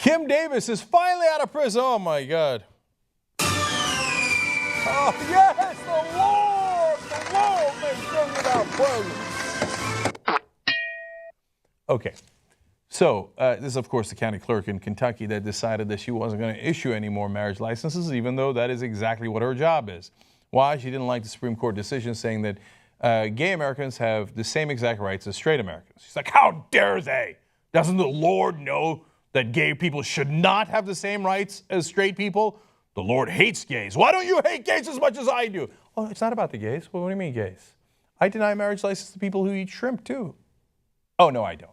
Kim Davis is finally out of prison. Oh, my God. Oh, yes, the Lord makes sure without praise. Okay. So this is, of course, the county clerk in Kentucky that decided that she wasn't going to issue any more marriage licenses, even though that is exactly what her job is. Why? She didn't like the Supreme Court decision saying that gay Americans have the same exact rights as straight Americans. She's like, how dare they? Doesn't the Lord know that gay people should not have the same rights as straight people? The Lord hates gays. Why don't you hate gays as much as I do? Oh, it's not about the gays. Well, what do you mean gays? I deny marriage license to people who eat shrimp, too. Oh, no, I don't.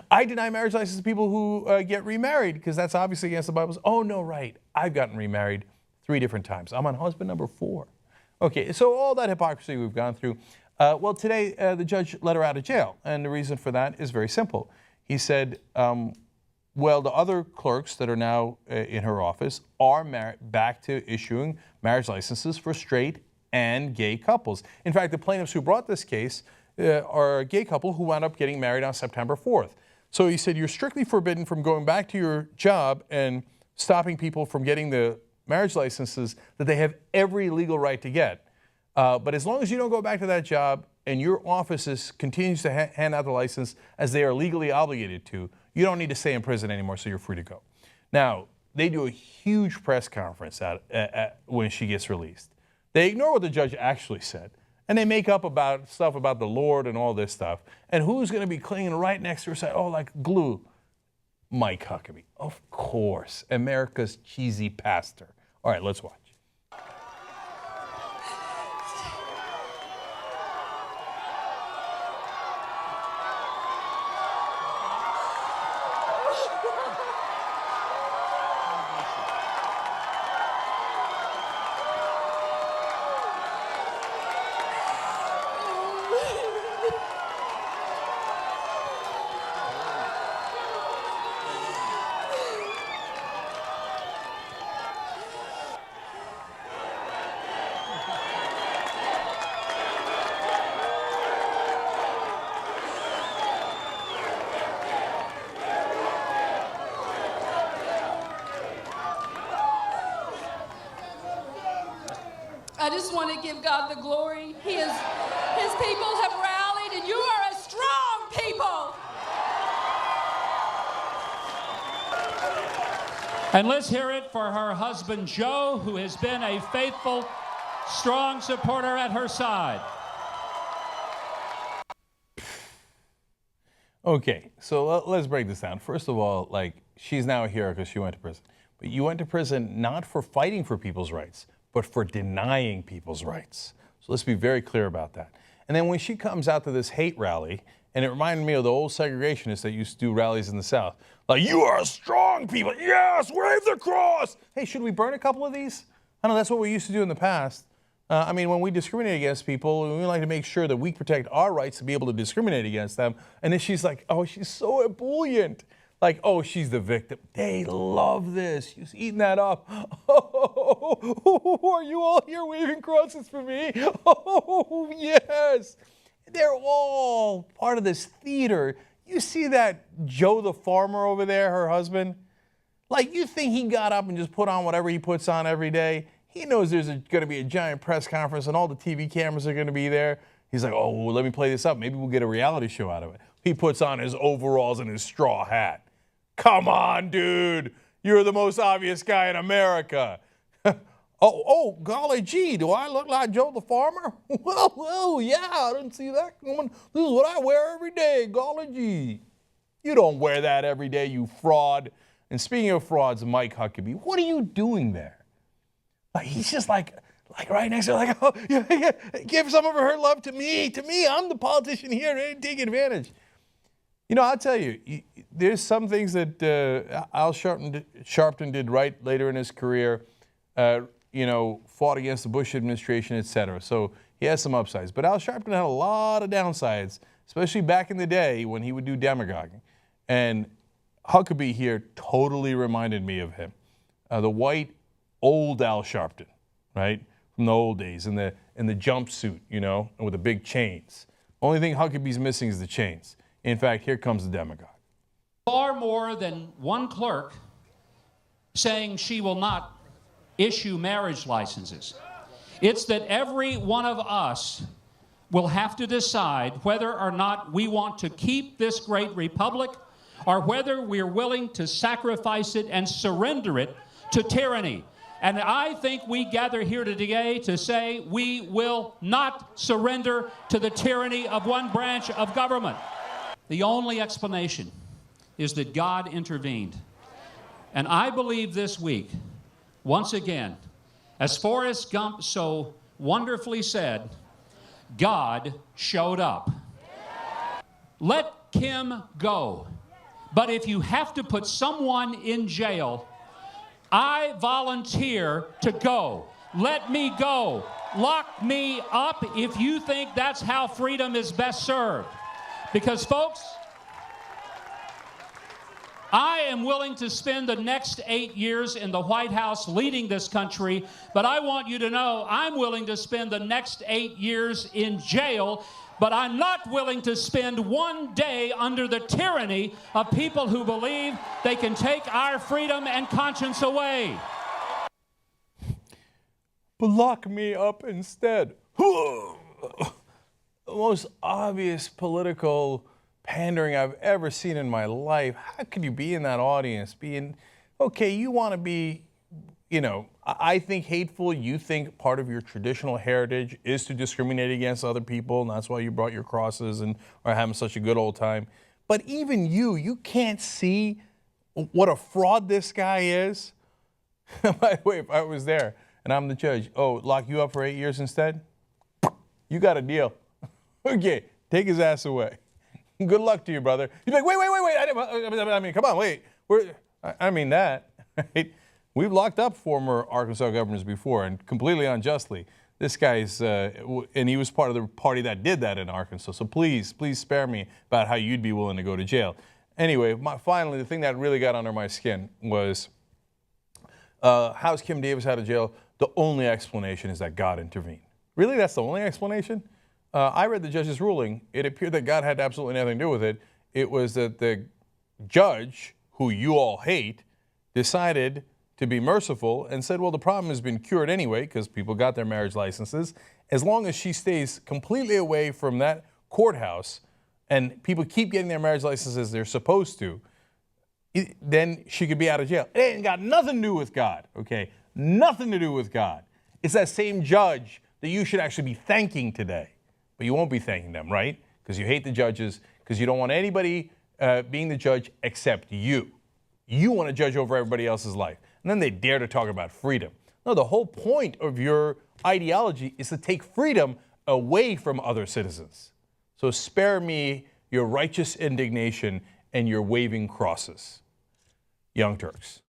I deny marriage license to people who get remarried because that's obviously against the Bible. Oh, no, right. I've gotten remarried 3 different times. I'm on husband number 4. Okay, so all that hypocrisy we've gone through. Well, today the judge let her out of jail, and the reason for that is very simple. He said, well, the other clerks that are now in her office are back to issuing marriage licenses for straight and gay couples. In fact, the plaintiffs who brought this case are a gay couple who wound up getting married on September 4th. So he said, you're strictly forbidden from going back to your job and stopping people from getting the marriage licenses that they have every legal right to get. But as long as you don't go back to that job and your office continues to hand out the license as they are legally obligated to, you don't need to stay in prison anymore, so you're free to go. Now, they do a huge press conference when she gets released. They ignore what the judge actually said, and they make up stuff about the Lord and all this stuff. And who's going to be clinging right next to her side? Oh, like glue. Mike Huckabee. Of course, America's cheesy pastor. All right, let's watch. I just want to give God the glory. His people have rallied, and you are a strong people. And let's hear it for her husband, Joe, who has been a faithful, strong supporter at her side. Okay, so let's break this down. First of all, like, she's now a hero because she went to prison. But you went to prison not for fighting for people's rights, but for denying people's rights. So let's be very clear about that. And then when she comes out to this hate rally, and it reminded me of the old segregationists that used to do rallies in the South. Like, you are a strong people. Yes, wave the cross. Hey, should we burn a couple of these? I know that's what we used to do in the past. I mean, when we discriminate against people, we like to make sure that we protect our rights to be able to discriminate against them. And then she's like, oh, she's so ebullient. Like, oh, she's the victim. They love this. She's eating that up. Oh, are you all here waving crosses for me? Oh, yes. They're all part of this theater. You see that Joe the farmer over there, her husband? Like, you think he got up and just put on whatever he puts on every day? He knows there's going to be a giant press conference and all the TV cameras are going to be there. He's like, oh, well, let me play this up. Maybe we'll get a reality show out of it. He puts on his overalls and his straw hat. Come on, dude. You're the most obvious guy in America. Oh, golly gee, do I look like Joe the farmer? Well, yeah, I didn't see that coming. This is what I wear every day, golly gee. You don't wear that every day, you fraud. And speaking of frauds, Mike Huckabee, what are you doing there? Like, he's just like right next to her, like, oh, yeah, give some of her love to me. I'm the politician here, take advantage. You know, I'll tell you, there's some things that Al Sharpton did right later in his career, fought against the Bush administration, et cetera. So he has some upsides. But Al Sharpton had a lot of downsides, especially back in the day when he would do demagoguing. And Huckabee here totally reminded me of him. The white, old Al Sharpton, right, from the old days, in the jumpsuit, and with the big chains. Only thing Huckabee's missing is the chains. In fact, here comes the demagogue. Far more than one clerk saying she will not issue marriage licenses. It's that every one of us will have to decide whether or not we want to keep this great republic or whether we're willing to sacrifice it and surrender it to tyranny. And I think we gather here today to say we will not surrender to the tyranny of one branch of government. The only explanation is that God intervened. And I believe this week, once again, as Forrest Gump so wonderfully said, God showed up. Let Kim go. But if you have to put someone in jail, I volunteer to go. Let me go. Lock me up if you think that's how freedom is best served. Because, folks, I am willing to spend the next 8 years in the White House leading this country, but I want you to know I'm willing to spend the next 8 years in jail, but I'm not willing to spend one day under the tyranny of people who believe they can take our freedom and conscience away. But lock me up instead. The most obvious political pandering I've ever seen in my life. How could you be in that audience? Okay, you want to be, I think hateful. You think part of your traditional heritage is to discriminate against other people, and that's why you brought your crosses and are having such a good old time. But even you can't see what a fraud this guy is. By the way, if I was there and I'm the judge, lock you up for 8 years instead? You got a deal. Okay, take his ass away. Good luck to you, brother. You'd be like, wait. I mean, come on, wait. I mean that. Right? We've locked up former Arkansas governors before, and completely unjustly. This guy's, and he was part of the party that did that in Arkansas. So please spare me about how you'd be willing to go to jail. Anyway, finally, the thing that really got under my skin was how's Kim Davis out of jail? The only explanation is that God intervened. Really? That's the only explanation? I read the judge's ruling. It appeared that God had absolutely nothing to do with it. It was that the judge, who you all hate, decided to be merciful and said, well, the problem has been cured anyway because people got their marriage licenses. As long as she stays completely away from that courthouse and people keep getting their marriage licenses they're supposed to, then she could be out of jail. It ain't got nothing to do with God, okay? Nothing to do with God. It's that same judge that you should actually be thanking today. But you won't be thanking them, right? Because you hate the judges, because you don't want anybody being the judge except you. You want to judge over everybody else's life. And then they dare to talk about freedom. No, the whole point of your ideology is to take freedom away from other citizens. So spare me your righteous indignation and your waving crosses. Young Turks.